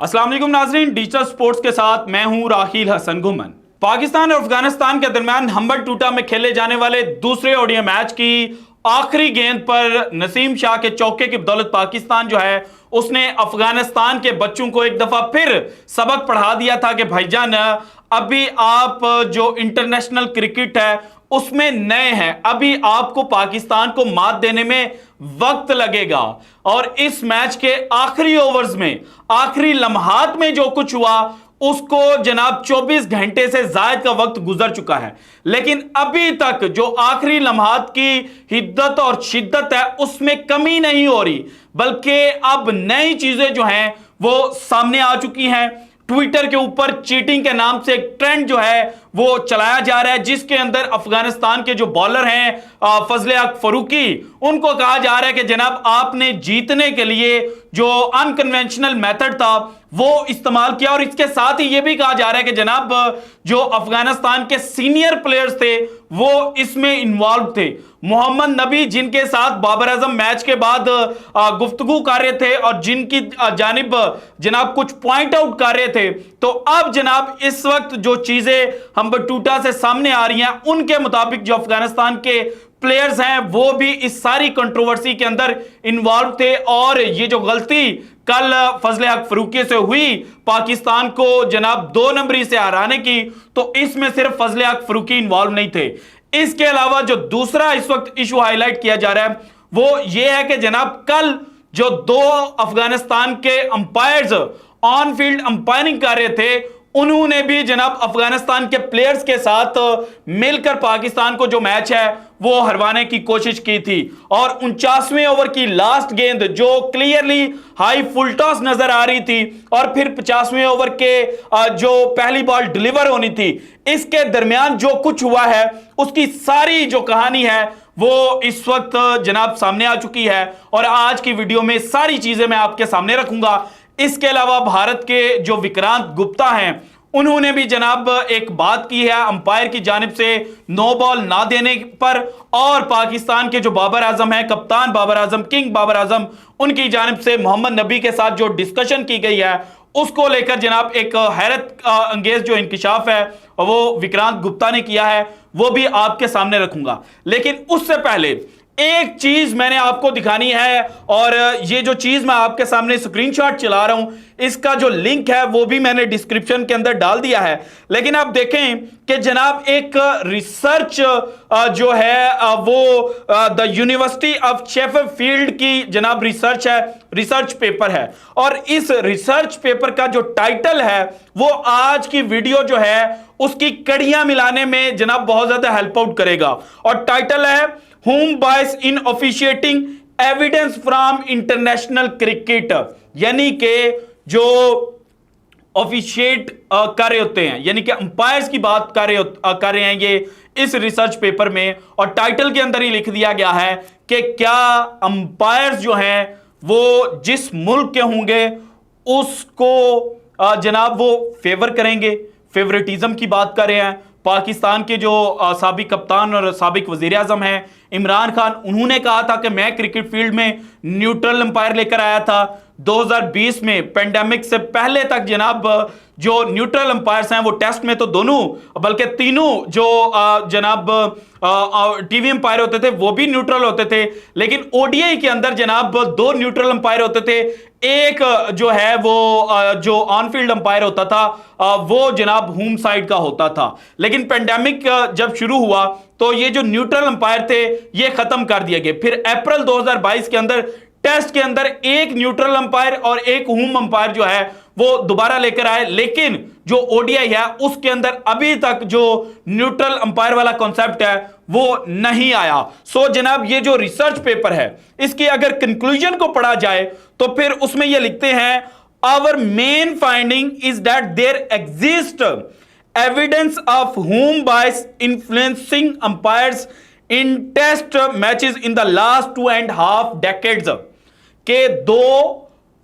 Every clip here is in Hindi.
अस्सलाम वालेकुम नाजरीन, डिजिटल स्पोर्ट्स के साथ मैं हूं राहील हसन घुमन। पाकिस्तान और अफगानिस्तान के दरमियान हम्बल टूटा में खेले जाने वाले दूसरे ओडीआई मैच की आखिरी गेंद पर नसीम शाह के चौके की बदौलत पाकिस्तान जो है उसने अफगानिस्तान के बच्चों को एक दफा फिर सबक पढ़ा दिया था कि भाईजान अभी आप जो इंटरनेशनल क्रिकेट है उसमें नए हैं, अभी आपको पाकिस्तान को मात देने में वक्त लगेगा। और इस मैच के आखिरी ओवर्स में, आखिरी लम्हात में जो कुछ हुआ उसको जनाब 24 घंटे से ज्यादा का वक्त गुजर चुका है, लेकिन अभी तक जो आखिरी लम्हात की हिद्दत और शिद्दत है उसमें कमी नहीं हो रही, बल्कि अब नई चीजें जो हैं वो सामने आ चुकी हैं। ट्विटर के ऊपर चीटिंग के नाम से एक ट्रेंड जो है वो चलाया जा रहा है, जिसके अंदर अफगानिस्तान के जो बॉलर हैं फजले हक फरूकी, उनको कहा जा रहा है कि जनाब आपने जीतने के लिए जो अनकन्वेंशनल मेथड था वो इस्तेमाल किया। और इसके साथ ही यह भी कहा जा रहा है कि जनाब जो अफगानिस्तान के सीनियर प्लेयर्स थे वो इसमें इन्वॉल्व थे। मोहम्मद नबी जिनके साथ बाबर आजम मैच के बाद गुफ्तगू कर रहे थे और जिनकी जानिब जनाब कुछ पॉइंट आउट कर रहे थे, तो अब जनाब इस वक्त जो चीजें हम बटूटा से सामने आ रही हैं उनके मुताबिक जो अफगानिस्तान के प्लेयर्स हैं वो भी इस सारी कंट्रोवर्सी के अंदर इन्वॉल्व थे। और ये जो गलती कल फजले हक फरूकी से हुई पाकिस्तान को जनाब 2 नंबरी से हराने की, तो इसमें सिर्फ फजले हक फरूकी इन्वॉल्व नहीं थे। इसके अलावा जो दूसरा इस वक्त इशू हाईलाइट किया जा रहा है वो ये है कि जनाब कल जो 2 अफगानिस्तान के अंपायर्स ऑन फील्ड अंपायरिंग कर रहे थे उन्होंने भी जनाब अफगानिस्तान के प्लेयर्स के साथ मिलकर पाकिस्तान को जो मैच है वो हरवाने की कोशिश की थी। और 49वें ओवर की लास्ट गेंद जो क्लियरली हाई फुल टॉस नजर आ रही थी और फिर 50वें ओवर के जो पहली बॉल डिलीवर होनी थी, इसके दरमियान जो कुछ हुआ है उसकी सारी जो कहानी है वो इस वक्त जनाब सामने आ चुकी है और आज की वीडियो में सारी चीजें मैं आपके सामने रखूंगा। इसके अलावा भारत के जो विक्रांत गुप्ता हैं उन्होंने भी जनाब एक बात की है अंपायर की जानिब से नो बॉल ना देने पर, और पाकिस्तान के जो बाबर आजम हैं, कप्तान बाबर आजम, किंग बाबर आजम, उनकी जानिब से मोहम्मद नबी के साथ जो डिस्कशन की गई है उसको लेकर जनाब एक हैरत अंगेज जो इंकिशाफ है वो विक्रांत गुप्ता ने किया है, वो भी आपके सामने रखूंगा। लेकिन उससे पहले एक चीज मैंने आपको दिखानी है, और ये जो चीज मैं आपके सामने स्क्रीनशॉट चला रहा हूं इसका जो लिंक है वो भी मैंने डिस्क्रिप्शन के अंदर डाल दिया है। लेकिन आप देखें कि जनाब एक रिसर्च जो है वो द यूनिवर्सिटी ऑफ शेफील्ड की जनाब रिसर्च है, रिसर्च पेपर है, और इस रिसर्च पेपर का जो टाइटल है वो आज की वीडियो जो है उसकी कड़ियां मिलाने में जनाब बहुत ज्यादा हेल्प आउट करेगा। और टाइटल है Whom bias in officiating evidence from international cricket, यानी कि जो ऑफिशिएट कर रहे होते हैं, यानी कि अंपायर्स की बात कर रहे हैं ये इस रिसर्च पेपर में। और टाइटल के अंदर ही लिख दिया गया है कि क्या अंपायर्स जो हैं वो जिस मुल्क के होंगे उसको जनाब वो फेवर करेंगे, फेवरेटिज्म की बात कर रहे हैं। पाकिस्तान के जो साबिक कप्तान और साबिक वजीर आजम हैं इमरान खान, उन्होंने कहा था कि मैं क्रिकेट फील्ड में न्यूट्रल अंपायर लेकर आया था। 2020 में पेंडेमिक से पहले तक जनाब जो न्यूट्रल अंपायर्स हैं वो टेस्ट में तो दोनों बल्कि तीनों जो जनाब टीवी अंपायर होते थे वो भी न्यूट्रल होते थे, लेकिन ओडीआई के अंदर जनाब 2 न्यूट्रल अंपायर होते थे। एक जो है वो जो ऑन फील्ड अंपायर होता था वो जनाब होम साइड का होता था। लेकिन पेंडेमिक जब शुरू हुआ तो ये जो न्यूट्रल अंपायर थे ये खत्म कर दिए गए। फिर अप्रैल 2022 के अंदर टेस्ट के अंदर एक न्यूट्रल अंपायर और एक होम अंपायर जो है वो दोबारा लेकर आए, लेकिन जो ओडीआई है उसके अंदर अभी तक जो न्यूट्रल अंपायर वाला कॉन्सेप्ट है वो नहीं आया। सो जनाब ये जो रिसर्च पेपर है इसकी अगर कंक्लूजन को पढ़ा जाए तो फिर उसमें ये लिखते हैं our main finding is that there exist evidence of home bias influencing umpires in test matches in the last 2.5 decades के 2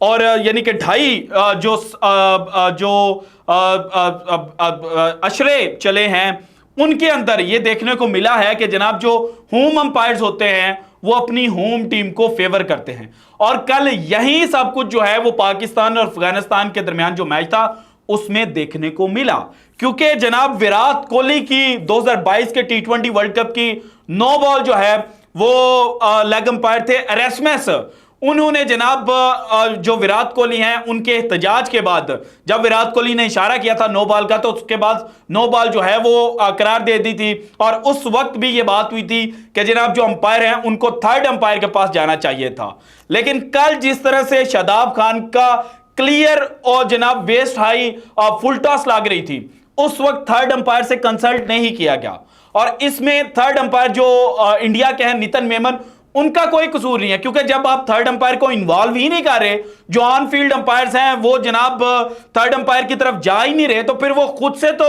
और यानी कि 2.5 जो अशरे चले हैं उनके अंदर ये देखने को मिला है कि जनाब जो होम अंपायर्स होते हैं वो अपनी होम टीम को फेवर करते हैं। और कल यही सब कुछ जो है वो पाकिस्तान और अफगानिस्तान के दरमियान जो मैच था उसमें देखने को मिला, क्योंकि जनाब विराट कोहली की 2022 के T20 वर्ल्ड कप की 9 बॉल जो है वो लेग अंपायर थे एरेस्मस, उन्होंने जनाब जो विराट कोहली हैं उनके एहतजाज के बाद, जब विराट कोहली ने इशारा किया था 9 बॉल का, तो उसके बाद 9 बॉल जो है वो करार दे दी थी। और उस वक्त भी ये बात हुई थी कि जनाब जो अंपायर हैं उनको थर्ड अंपायर के पास जाना चाहिए था। लेकिन कल जिस तरह से शादाब खान का क्लियर और जनाब वेस्ट हाई फुल टॉस लाग रही थी, उस वक्त थर्ड अंपायर से कंसल्ट नहीं किया गया। और इसमें थर्ड अंपायर जो इंडिया के हैं नितिन मेमन, उनका कोई कसूर नहीं है, क्योंकि जब आप थर्ड अंपायर को इन्वॉल्व ही नहीं कर रहे, जो ऑन फील्ड अंपायर्स हैं वो जनाब थर्ड अंपायर की तरफ जा ही नहीं रहे, तो फिर वो खुद से तो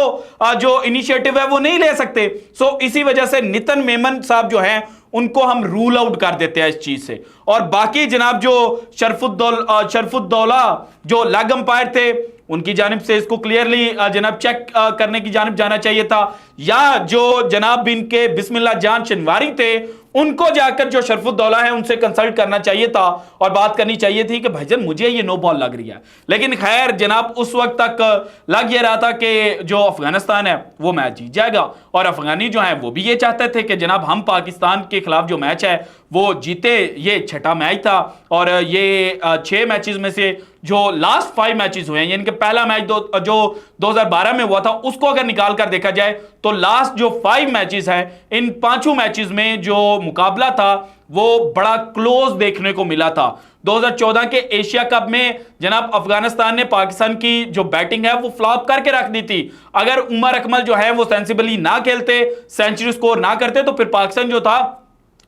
जो इनिशिएटिव है वो नहीं ले सकते। सो इसी वजह से नितिन मेमन साहब जो हैं उनको हम रूल आउट कर देते हैं इस चीज से। और बाकी जनाब जो शरफुद्दौला जो लेग अंपायर थे, उनकी जानिब से इसको क्लियरली जनाब चेक करने की जानिब जाना चाहिए था, या जो जनाब इनके बिस्मिल्लाह जान शनवारी थे उनको जाकर जो शरफुद्दौला है उनसे कंसल्ट करना चाहिए था और बात करनी चाहिए थी कि भाईजान मुझे ये 9 बॉल लग रही है। लेकिन खैर जनाब उस वक्त तक लग ये रहा था कि जो अफगानिस्तान है वो मैच जीत जाएगा, और अफगानी जो है वो भी ये चाहते थे कि जनाब हम पाकिस्तान के खिलाफ जो मैच है वो जीते। ये छठा मैच था और ये 6 मैचेस में से जो लास्ट 5 मैचेस हुए हैं, यानी कि पहला मैच जो 2012 में हुआ था उसको अगर निकाल कर देखा जाए तो लास्ट जो 5 मैचेस हैं, इन 5 मैचेस में जो मुकाबला था वो बड़ा क्लोज देखने को मिला था। 2014 के एशिया कप में जनाब अफगानिस्तान ने पाकिस्तान की जो बैटिंग है वो फ्लॉप करके रख दी थी। अगर उमर अकमल जो है वो सेंसिबली ना खेलते, सेंचुरी स्कोर ना करते, तो फिर पाकिस्तान जो था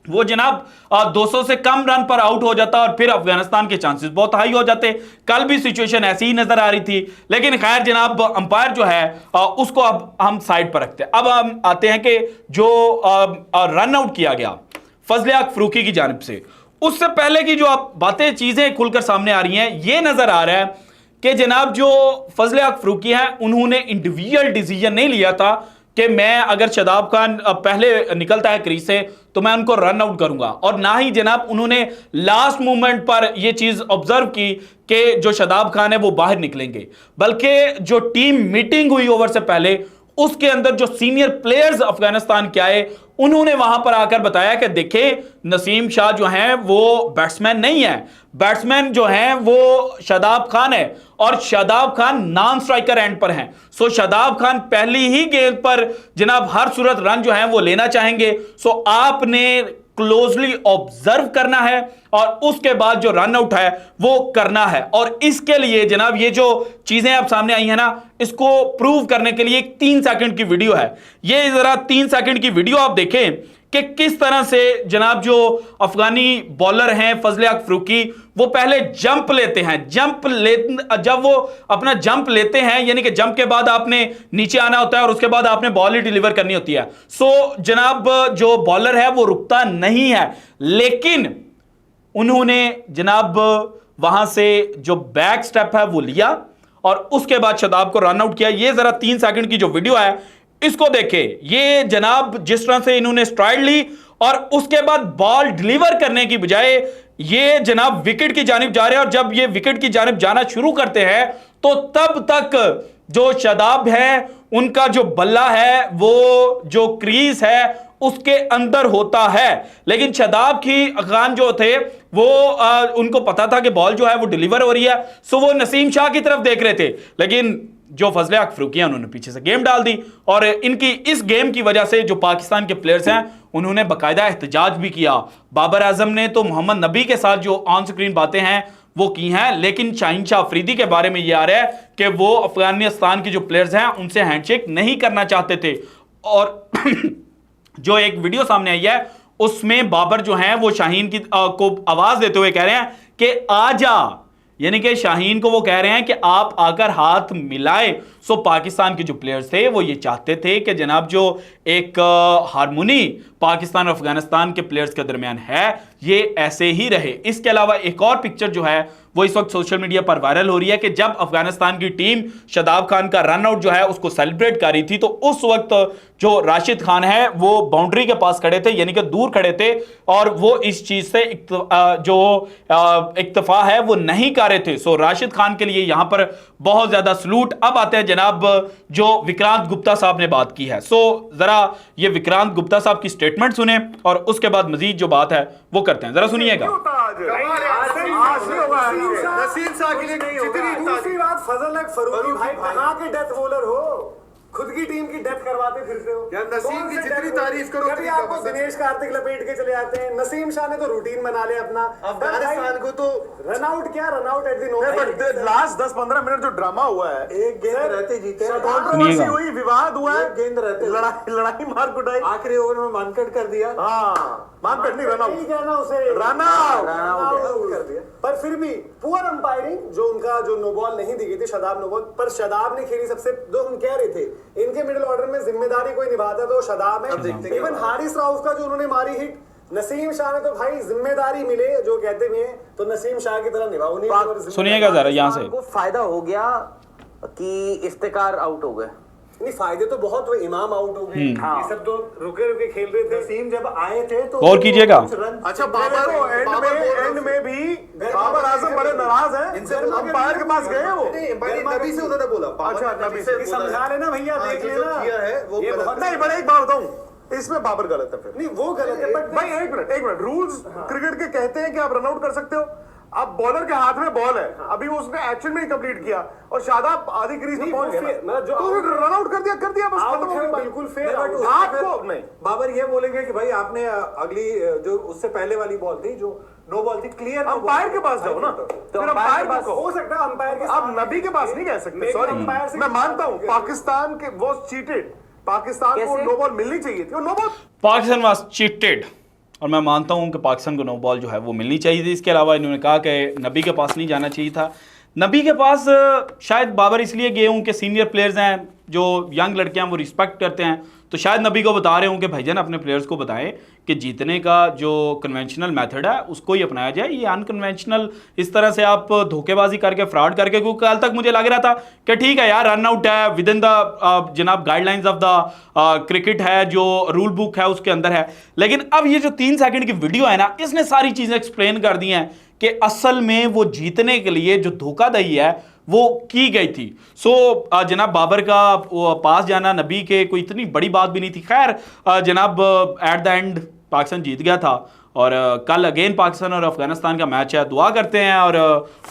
वो जनाब 200 से कम रन पर आउट हो जाता और फिर अफगानिस्तान के चांसेस बहुत हाई हो जाते। कल भी सिचुएशन ऐसी ही नजर आ रही थी। लेकिन खैर जनाब अंपायर जो है उसको अब हम साइड पर रखते हैं। अब हम आते हैं कि जो रन आउट किया गया फजले हक फरूकी की जानिब से, उससे पहले की जो आप बातें चीजें खुलकर सामने आ रही हैं, ये नजर आ रहा है कि जनाब जो फजले हक फरूकी हैं उन्होंने इंडिविजुअल डिसीजन नहीं लिया था कि मैं अगर शादाब खान पहले निकलता है क्रीज से तो मैं उनको रन आउट करूंगा, और ना ही जनाब उन्होंने लास्ट मोमेंट पर यह चीज ऑब्जर्व की कि जो शादाब खान है वो बाहर निकलेंगे, बल्कि जो टीम मीटिंग हुई ओवर से पहले उसके अंदर जो सीनियर प्लेयर्स अफगानिस्तान के आए उन्होंने वहां पर आकर बताया कि देखें नसीम शाह जो हैं वो बैट्समैन नहीं है, बैट्समैन जो हैं वो शादाब खान है, और Shadab Khan non striker end पर हैं। सो शादाब खान पहली ही गेंद पर जनाब हर सूरत रन जो हैं वो लेना चाहेंगे। सो आपने क्लोजली ऑब्जर्व करना है और उसके बाद जो रन आउट है वो करना है। और इसके लिए जनाब ये जो चीजें अब सामने आई है ना, इसको प्रूव करने के लिए एक 3 सेकंड की वीडियो है। ये जरा 3 सेकंड की वीडियो आप देखें कि किस तरह से जनाब जो अफगानी बॉलर हैं फजले हक फरूकी, वो पहले जंप लेते हैं, जब वो अपना जंप लेते हैं यानी कि जंप के बाद आपने नीचे आना होता है और उसके बाद आपने बॉल ही डिलीवर करनी होती है। सो जनाब जो बॉलर है वो रुकता नहीं है, लेकिन उन्होंने जनाब वहां से जो बैक स्टेप है वो लिया और उसके बाद शादाब को रन आउट किया। ये जरा 3 सेकंड की जो वीडियो है इसको देखें। ये जनाब जिस तरह से इन्होंने स्ट्राइड ली और उसके बाद बॉल डिलीवर करने की बजाय ये जनाब विकेट की जानिब जा रहे हैं, और जब ये विकेट की जानिब जाना शुरू करते हैं तो तब तक जो शादाब है उनका जो बल्ला है वो जो क्रीज है उसके अंदर होता है। लेकिन शादाब की खान जो थे वो उनको पता था कि बॉल जो है वो डिलीवर हो रही है, सो वो नसीम शाह की तरफ देख रहे थे। लेकिन जो फजले हक फरूकी हैं उन्होंने पीछे से गेम डाल दी, और इनकी इस गेम की वजह से जो पाकिस्तान के प्लेयर्स हैं उन्होंने बाकायदा एहतजाज भी किया। बाबर आजम ने तो मोहम्मद नबी के साथ जो ऑन स्क्रीन बातें हैं वो की हैं, लेकिन शाहीन शाह अफरीदी के बारे में ये आ रहा है कि वो अफगानिस्तान के जो प्लेयर्स हैं उनसे हैंडशेक नहीं करना चाहते थे। और जो एक वीडियो सामने आई है उसमें बाबर जो हैं वो शाहीन की को आवाज देते हुए कह रहे हैं कि आजा, यानी कि शाहीन को वो कह रहे हैं कि आप आकर हाथ मिलाए। सो पाकिस्तान के जो प्लेयर्स थे वो ये चाहते थे कि जनाब जो एक हारमोनी पाकिस्तान और अफगानिस्तान के प्लेयर्स के दरमियान है ये ऐसे ही रहे। इसके अलावा एक और पिक्चर जो है वो इस वक्त सोशल मीडिया पर वायरल हो रही है कि जब अफगानिस्तान की टीम शादाब खान का रन आउट जो है उसको सेलिब्रेट कर रही थी, तो उस वक्त जो राशिद खान है वो बाउंड्री के पास खड़े थे, यानी कि दूर खड़े थे, और वो इस चीज से इक्तफा है वो नहीं कर रहे थे। सो राशिद खान के लिए यहां पर बहुत ज्यादा सलूट। अब आते हैं जनाब जो विक्रांत गुप्ता साहब ने बात की है। सो जरा ये विक्रांत गुप्ता साहब की स्टेटमेंट सुने और उसके बाद मजीद जो बात है वो करते हैं, जरा सुनिएगा। नसीम शाह के लिए दूसरी बात, फजल हक फरूकी भाई कहाँ के डेथ बॉलर हो, खुद की टीम की डेथ करवाते फिरते हो यार। नसीम की जितनी तारीफ करो कभी आपको दिनेश कार्तिक लपेट के चले आते हैं। नसीम शाह ने तो रूटीन बना लिया अपना। अफगानिस्तान को तो रन आउट क्या, run out at the no, last 10-15 minute जो ड्रामा हुआ है, एक गेंद रहते जीते, कंट्रोवर्सी हुई, विवाद हुआ, गेंद रहते लड़ाई मार कुटाई, आखिरी ओवर में मानकट कर दिया। मानकट नहीं, रन आउट कहना उसे, रन आउट कर दिया। पर फिर भी पुअर अंपायरिंग, जो उनका जो नो बॉल नहीं दी गई थी, शादाब नो बॉल पर शादाब ने खेली सबसे, जो हम कह रहे थे इनके मिडिल ऑर्डर में जिम्मेदारी कोई निभाता तो शादाब है। इवन हारिस राउफ का जो उन्होंने मारी हिट, नसीम शाह ने तो भाई जिम्मेदारी मिले जो कहते भी हैं तो नसीम शाह की तरह निभाओ नहीं। सुनिएगा जरा यहाँ से। को फायदा हो गया कि इफ्तिकार आउट हो गए। नहीं, फायदे तो बहुत हुए, इमाम आउट हो गए, ये सब तो रुके खेल रहे थे। नसीम जब आए थे तो और कीजिएगा। अच्छा, बाबर एंड में भी बाबर आजम बड़े नाराज हैं इनसे, अंपायर के पास गए वो, नबी से उन्होंने बोला। अच्छा, नबी से समझा लेना भैया, देख लेना किया है वो नहीं। बड़े एक बात बताऊं, इसमें बाबर गलत है। फिर नहीं, वो गलत है, बट भाई एक मिनट, रूल्स क्रिकेट के कहते हैं कि आप रन आउट कर सकते हो। अब बॉलर के हाथ में बॉल है, अभी वो उसने एक्शन में ही कंप्लीट किया और शादाब आधी क्रीज में पहुंच गया, तो रन आउट कर दिया बस, खत्म हो गया। बिल्कुल फेयर। आपको नहीं, बाबर ये बोलेंगे कि भाई आपने अगली जो उससे पहले वाली बॉल थी, जो नो बॉल थी, क्लियर, अंपायर के पास जाओ ना, तो अंपायर के पास हो सकता है, अंपायर के आप नबी के पास नहीं कह सकते। सॉरी, मैं मानता हूं पाकिस्तान के वो चीटेड, पाकिस्तान को नो बॉल मिलनी चाहिए थी, no ball, Pakistan was cheated, और मैं मानता हूं कि पाकिस्तान को नो बॉल जो है वो मिलनी चाहिए थी। इसके अलावा इन्होंने कहा कि नबी के पास नहीं जाना चाहिए था। नबी के पास शायद बाबर इसलिए गए हूँ कि सीनियर प्लेयर्स हैं, जो यंग लड़के हैं वो रिस्पेक्ट करते हैं, तो शायद नबी को बता रहे हूँ कि भाईजान अपने प्लेयर्स को बताएं कि जीतने का जो कन्वेंशनल मेथड है उसको ही अपनाया जाए, ये अनकन्वेंशनल इस तरह से आप धोखेबाजी करके फ्रॉड करके, क्योंकि कल तक मुझे लग रहा था कि ठीक है यार रन आउट है, विद इन द जनाब गाइडलाइंस ऑफ द क्रिकेट है, जो रूल बुक है उसके अंदर है। लेकिन अब ये जो 3 सेकंड की वीडियो है ना, इसने सारी चीज़ें एक्सप्लेन कर दी हैं कि असल में वो जीतने के लिए जो धोखाधड़ी है वो की गई थी। सो जनाब बाबर का पास जाना नबी के कोई इतनी बड़ी बात भी नहीं थी। खैर जनाब एट द एंड पाकिस्तान जीत गया था, और कल अगेन पाकिस्तान और अफगानिस्तान का मैच है। दुआ करते हैं और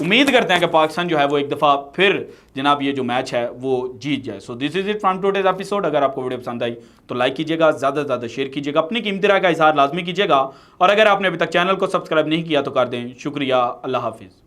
उम्मीद करते हैं कि पाकिस्तान जो है वो एक दफ़ा फिर जनाब ये जो मैच है वो जीत जाए। So this is it from today's episode. अगर आपको वीडियो पसंद आई तो लाइक कीजिएगा, ज़्यादा से ज़्यादा शेयर कीजिएगा, अपनी कीमती राय का इजहार लाजमी कीजिएगा, और अगर आपने अभी तक चैनल को सब्सक्राइब नहीं किया तो कर दें। शुक्रिया, अल्लाह हाफिज़।